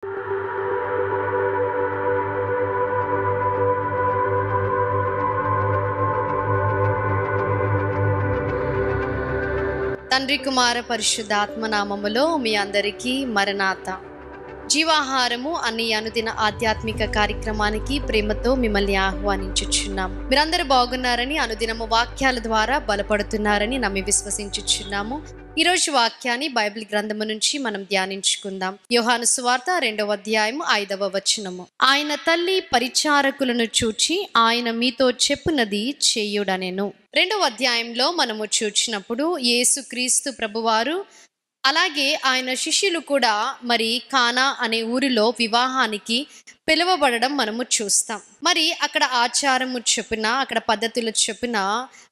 తండ్రి కుమార పరిశుద్ధాత్మ నామములో మీ అందరికీ మరణాత. జీవాహారము అనే అనుదిన ఆధ్యాత్మిక కార్యక్రమానికి ప్రేమతో మిమ్మల్ని ఆహ్వానించుచున్నాము. మీరందరూ బాగున్నారని, అనుదినము వాక్యాల ద్వారా బలపడుతున్నారని నమ్మి విశ్వసించుచున్నాము. ఈరోజు వాక్యాన్ని బైబిల్ గ్రంథము నుంచి మనం ధ్యానించుకుందాం. యోహాను సువార్త 2వ అధ్యాయము 5వ వచనము. ఆయన తల్లి పరిచారకులను చూచి ఆయన మీతో చెప్పునది చేయుడనెను. 2వ అధ్యాయంలో మనము చూచినప్పుడు యేసుక్రీస్తు ప్రభువారు అలాగే ఆయన శిష్యులు కూడా మరి కానా అనే ఊరిలో వివాహానికి పిలువబడడం మనము చూస్తాం. మరి అక్కడ ఆచారము చొప్పున, అక్కడ పద్ధతులు చొప్పున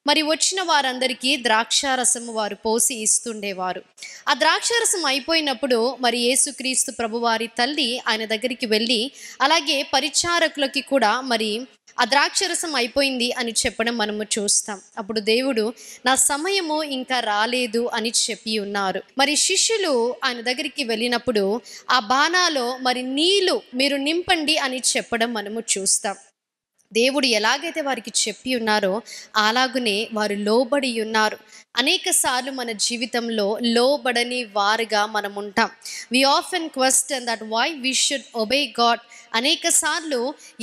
మరి వచ్చిన వారందరికీ ద్రాక్షారసము వారు పోసి ఇస్తుండేవారు. ఆ ద్రాక్షారసం అయిపోయినప్పుడు మరి యేసుక్రీస్తు ప్రభువారి తల్లి ఆయన దగ్గరికి వెళ్ళి అలాగే పరిచారకులకి కూడా మరి ఆ ద్రాక్షరసం అయిపోయింది అని చెప్పడం మనము చూస్తాం. అప్పుడు దేవుడు నా సమయము ఇంకా రాలేదు అని చెప్పి ఉన్నారు. మరి శిష్యులు ఆయన దగ్గరికి వెళ్ళినప్పుడు ఆ బాణాలో మరి నీళ్లు మీరు నింపండి అని చెప్పడం మనము చూస్తాం. దేవుడు ఎలాగైతే వారికి చెప్పి ఉన్నారో అలాగునే వారు లోబడి ఉన్నారు. అనేక సార్లు మన జీవితంలో లోబడని వారుగా మనం ఉంటాం. We often question that why we should obey God. అనేక సార్లు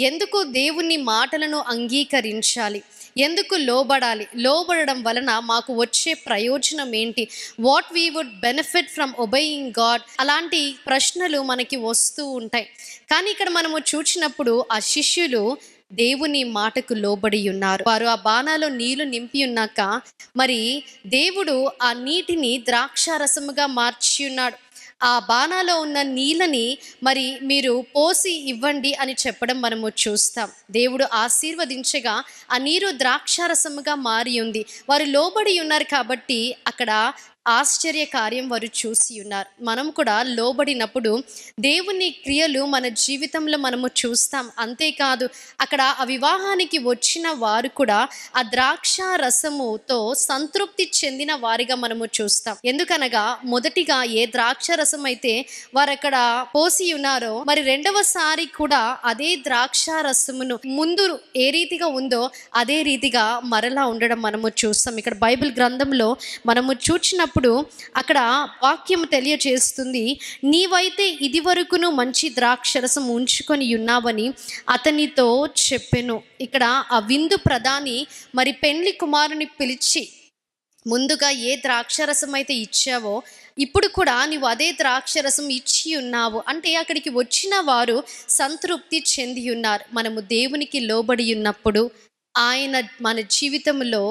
ఎందుకు దేవుని మాటలను అంగీకరించాలి, ఎందుకు లోబడాలి, లోబడడం వలన మాకు వచ్చే ప్రయోజనం ఏంటి, what we would benefit from obeying God, అలాంటి ప్రశ్నలు మనకి వస్తూ ఉంటాయి. కానీ ఇక్కడ మనము చూసినప్పుడు ఆ శిష్యులు దేవుని మాటకు లోబడి ఉన్నారు. వారు ఆ బాణాలో నీళ్లు నింపి ఉన్నాక మరి దేవుడు ఆ నీటిని ద్రాక్షారసముగా మార్చి ఉన్నాడు. ఆ బాణాలో ఉన్న నీళ్ళని మరి మీరు పోసి ఇవ్వండి అని చెప్పడం మనము చూస్తాం. దేవుడు ఆశీర్వదించగా ఆ నీరు ద్రాక్షారసముగా మారి ఉంది. వారు లోబడి ఉన్నారు కాబట్టి అక్కడ ఆశ్చర్య కార్యం వారు చూసి ఉన్నారు. మనం కూడా లోబడినప్పుడు దేవుని క్రియలు మన జీవితంలో మనము చూస్తాం. అంతేకాదు అక్కడ ఆ వివాహానికి వచ్చిన వారు కూడా ఆ ద్రాక్ష రసముతో సంతృప్తి చెందిన వారిగా మనము చూస్తాం. ఎందుకనగా మొదటిగా ఏ ద్రాక్ష రసం అయితే వారు అక్కడ పోసి ఉన్నారో మరి రెండవసారి కూడా అదే ద్రాక్ష రసమును ముందు ఏ రీతిగా ఉందో అదే రీతిగా మరలా ఉండడం మనము చూస్తాం. ఇక్కడ బైబిల్ గ్రంథంలో మనము చూచినప్పుడు అక్కడ వాక్యం తెలియజేస్తుంది, నీవైతే ఇది వరకును మంచి ద్రాక్షరసం ఉంచుకొని ఉన్నావని అతనితో చెప్పెను. ఇక్కడ ఆ విందు ప్రధాని మరి పెండ్లి కుమారుని పిలిచి ముందుగా ఏ ద్రాక్షరసం అయితే ఇచ్చావో ఇప్పుడు కూడా నీవు అదే ద్రాక్షరసం ఇచ్చి ఉన్నావు అంటే అక్కడికి వచ్చిన వారు సంతృప్తి చెంది ఉన్నారు. మనము దేవునికి లోబడి ఉన్నప్పుడు ఆయన మన జీవితంలో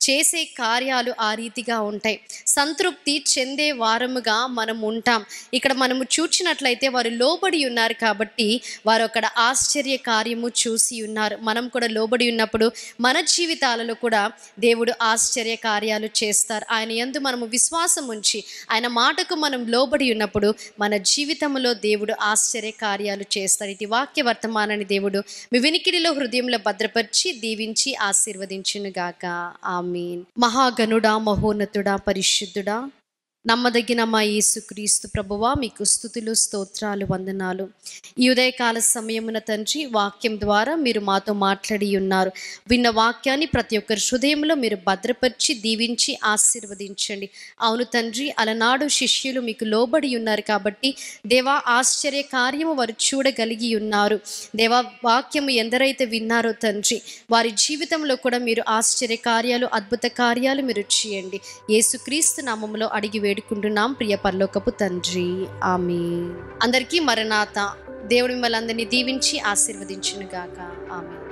చేసే కార్యాలు ఆ రీతిగా ఉంటాయి. సంతృప్తి చెందే వారముగా మనం ఉంటాం. ఇక్కడ మనము చూచినట్లయితే వారు లోబడి ఉన్నారు కాబట్టి వారు అక్కడ ఆశ్చర్య కార్యము చూసి ఉన్నారు. మనం కూడా లోబడి ఉన్నప్పుడు మన జీవితాలలో కూడా దేవుడు ఆశ్చర్య కార్యాలు చేస్తారు. ఆయన యందు మనము విశ్వాసం ఉంచి ఆయన మాటకు మనం లోబడి ఉన్నప్పుడు మన జీవితంలో దేవుడు ఆశ్చర్య కార్యాలు చేస్తారు. ఇది వాక్య వర్తమానాన్ని దేవుడు మీ వినికిడిలో హృదయంలో భద్రపరిచి దీవించి ఆశీర్వదించునుగాక. ఆమేన్. మహాగణుడా, మహోన్నతుడా, పరిశుద్ధుడా, నమ్మదగిన మా యేసుక్రీస్తు ప్రభువా, మీకు స్తుతులు, స్తోత్రాలు, వందనాలు. ఈ ఉదయకాల సమయమున తండ్రి వాక్యం ద్వారా మీరు మాతో మాట్లాడి ఉన్నారు. విన్న వాక్యాన్ని ప్రతి ఒక్కరి హృదయంలో మీరు భద్రపరిచి దీవించి ఆశీర్వదించండి. అవును తండ్రి, అలనాడు శిష్యులు మీకు లోబడి ఉన్నారు కాబట్టి దేవా ఆశ్చర్య కార్యము వారు చూడగలిగి ఉన్నారు. దేవా వాక్యము ఎందరైతే విన్నారో తండ్రి వారి జీవితంలో కూడా మీరు ఆశ్చర్య కార్యాలు, అద్భుత కార్యాలు మీరు చేయండి. యేసుక్రీస్తు నామములో అడిగి వేడుకుంటున్నాం ప్రియ పరలోకపు తండ్రి, ఆమేన్. అందరికీ మరణాత. దేవుడు మిమ్మల్ని అందరినీ దీవించి ఆశీర్వదించునుగాక. ఆమేన్.